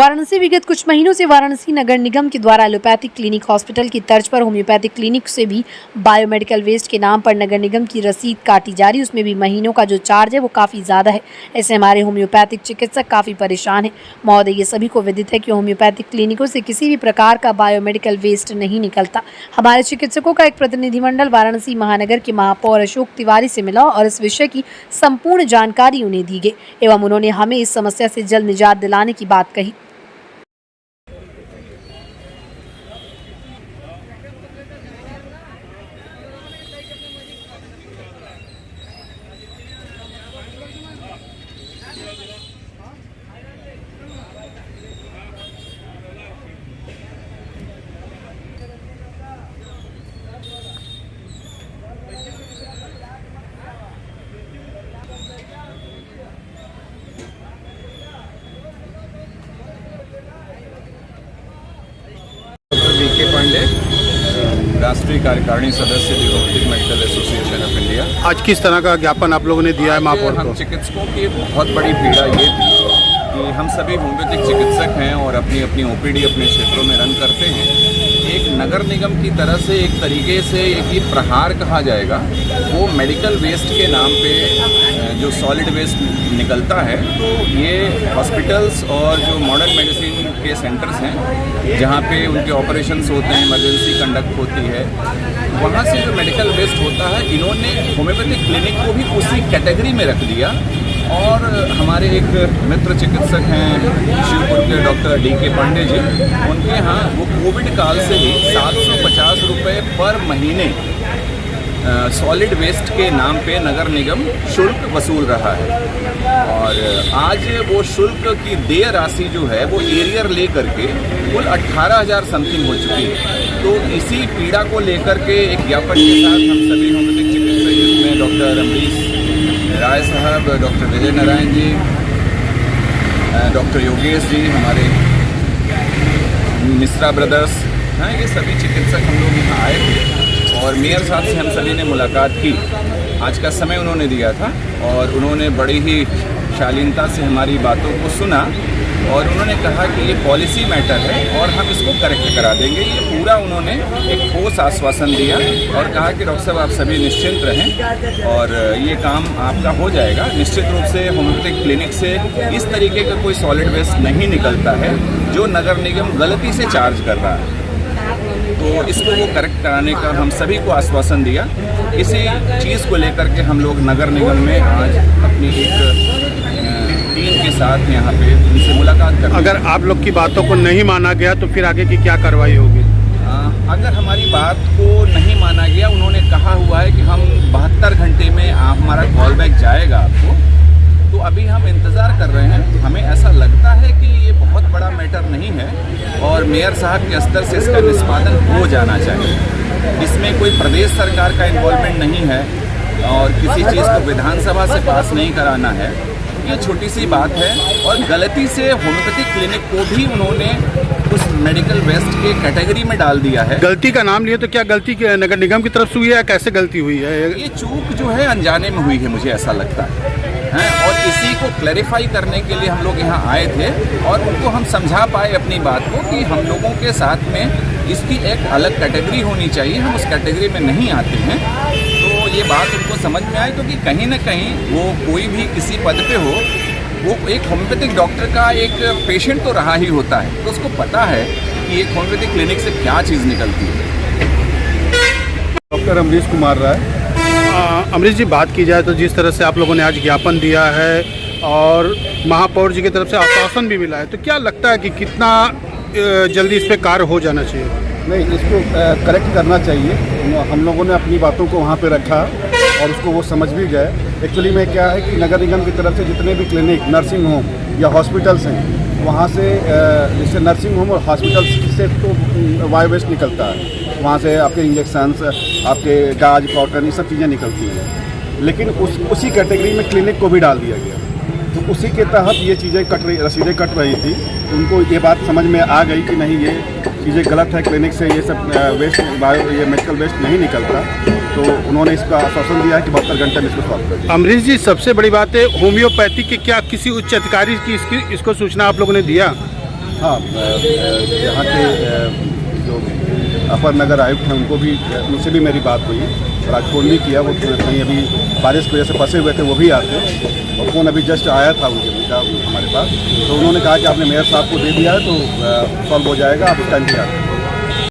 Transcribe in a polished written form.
वाराणसी विगत कुछ महीनों से वाराणसी नगर निगम के द्वारा एलोपैथिक क्लिनिक हॉस्पिटल की तर्ज पर होम्योपैथिक क्लिनिक से भी बायोमेडिकल वेस्ट के नाम पर नगर निगम की रसीद काटी जा रही, उसमें भी महीनों का जो चार्ज है वो काफ़ी ज़्यादा है। ऐसे हमारे होम्योपैथिक चिकित्सक काफ़ी परेशान हैं। महोदय, ये सभी को विदित है कि होम्योपैथिक क्लिनिकों से किसी भी प्रकार का बायोमेडिकल वेस्ट नहीं निकलता। हमारे चिकित्सकों का एक प्रतिनिधिमंडल वाराणसी महानगर के महापौर अशोक तिवारी से मिला और इस विषय की संपूर्ण जानकारी उन्हें दी गई एवं उन्होंने हमें इस समस्या से जल्द निजात दिलाने की बात कही। डॉ. पांडे, राष्ट्रीय कार्यकारिणी सदस्य the optic medical association of India. आज किस तरह का ज्ञापन आप लोगों ने दिया है महापौर को? हम चिकित्सकों की बहुत बड़ी पीड़ा ये थी कि हम सभी होम्योपैथिक चिकित्सक हैं और अपनी अपनी ओपीडी अपने क्षेत्रों में रन करते हैं। एक नगर निगम की तरफ से एक तरीके से एक ये प्रहार कहा जाएगा, वो मेडिकल वेस्ट के नाम पे जो सॉलिड वेस्ट निकलता है, तो ये हॉस्पिटल्स और जो मॉडर्न मेडिसिन के सेंटर्स हैं जहाँ पे उनके ऑपरेशंस होते हैं, इमरजेंसी कंडक्ट होती है, वहाँ से जो मेडिकल वेस्ट होता है, इन्होंने होम्योपैथिक क्लिनिक को भी उसी कैटेगरी में रख दिया। और हमारे एक मित्र चिकित्सक हैं शिवपुर के डॉ. डी. पांडे जी, उनके यहाँ वो कोविड काल से ही 750 रुपये पर महीने सॉलिड वेस्ट के नाम पे नगर निगम शुल्क वसूल रहा है। और आज वो शुल्क की देय राशि जो है वो एरियर ले करके कुल 18,000 समथिंग हो चुकी है। तो इसी पीड़ा को लेकर के एक ज्ञापन के साथ हम सभी होम्योपैथिक चिकित्सक, जिसमें डॉ. अमरीश राय साहब, डॉ. विजय नारायण जी, डॉ. योगेश जी, हमारे मिश्रा ब्रदर्स हैं, ये सभी चिकित्सक हम लोग यहाँ आए थे और मेयर साहब से हम सभी ने मुलाकात की। आज का समय उन्होंने दिया था और उन्होंने बड़ी ही शालीनता से हमारी बातों को सुना और उन्होंने कहा कि ये पॉलिसी मैटर है और हम इसको करेक्ट करा देंगे। ये पूरा उन्होंने एक ठोस आश्वासन दिया और कहा कि डॉक्टर साहब आप सभी निश्चिंत रहें और ये काम आपका हो जाएगा। निश्चित रूप से होम्योपैथिक क्लिनिक से इस तरीके का कोई सॉलिड वेस्ट नहीं निकलता है जो नगर निगम गलती से चार्ज कर रहा है। तो इसको वो करेक्ट कराने का हम सभी को आश्वासन दिया। इसी चीज़ को लेकर के हम लोग नगर निगम में आज अपनी एक टीम के साथ यहाँ पे उनसे मुलाकात कर। अगर आप लोग की बातों को नहीं माना गया तो फिर आगे की क्या कार्रवाई होगी? अगर हमारी बात को नहीं माना गया, उन्होंने कहा हुआ है कि हम 72 घंटे में हमारा कॉल बैक जाएगा आपको, तो अभी हम इंतज़ार कर रहे हैं। हमें ऐसा लगता है कि ये बहुत बड़ा मैटर नहीं है और मेयर साहब के स्तर से इसका निष्पादन हो जाना चाहिए। इसमें कोई प्रदेश सरकार का इन्वॉल्वमेंट नहीं है और किसी चीज़ को विधानसभा से पास नहीं कराना है। ये छोटी सी बात है और गलती से होम्योपैथिक क्लिनिक को भी उन्होंने उस मेडिकल वेस्ट के कैटेगरी में डाल दिया है। गलती का नाम लिए तो क्या गलती नगर निगम की तरफ से हुई है या कैसे गलती हुई है? ये चूक जो है अनजाने में हुई है, मुझे ऐसा लगता है और इसी को क्लैरिफाई करने के लिए हम लोग यहाँ आए थे और उनको हम समझा पाए अपनी बात को कि हम लोगों के साथ में इसकी एक अलग कैटेगरी होनी चाहिए, हम उस कैटेगरी में नहीं आते हैं। तो ये बात उनको समझ में आई, क्योंकि कहीं ना कहीं वो कोई भी किसी पद पे हो, वो एक होम्योपैथिक डॉक्टर का एक पेशेंट तो रहा ही होता है, तो उसको पता है कि एक होम्योपैथिक क्लिनिक से क्या चीज़ निकलती है। डॉक्टर अमरीश कुमार राय। अमरीश जी, बात की जाए तो जिस तरह से आप लोगों ने आज ज्ञापन दिया है और महापौर जी की तरफ से आश्वासन भी मिला है, तो क्या लगता है कि कितना जल्दी इस पर कार्य हो जाना चाहिए? नहीं, इसको करेक्ट करना चाहिए। हम लोगों ने अपनी बातों को वहाँ पे रखा और उसको वो समझ भी गए। एक्चुअली में क्या है कि नगर निगम की तरफ से जितने भी क्लिनिक, नर्सिंग होम या हॉस्पिटल्स हैं, वहाँ से जैसे नर्सिंग होम और हॉस्पिटल्स से तो वायु वेस्ट निकलता है, वहाँ से आपके इंजेक्शंस, आपके गाज, कॉटन, ये सब चीज़ें निकलती हैं। लेकिन उसी कैटेगरी में क्लिनिक को भी डाल दिया गया, तो उसी के तहत ये चीज़ें रसीदें कट रही थी। उनको ये बात समझ में आ गई कि नहीं, ये चीज़ें गलत है, क्लिनिक से ये सब ये मेडिकल वेस्ट नहीं निकलता। तो उन्होंने इसका आश्वासन दिया है कि 72 घंटे में इसको सॉल्व कर दिया। अमरीश जी, सबसे बड़ी बात है होम्योपैथी की क्या किसी उच्च अधिकारी की इसको सूचना आप लोगों ने दिया? हाँ, यहाँ के जो अपर नगर आयुक्त हैं उनको भी, उनसे भी मेरी बात हुई और आज फ़ोन भी किया। वो कहीं अभी बारिश की वजह से फंसे हुए थे, वो भी आते और फ़ोन अभी जस्ट आया था उनका हमारे पास। तो उन्होंने कहा कि आपने मेयर साहब को दे दिया है तो सॉल्व हो जाएगा, आप उस टाइम भी आते।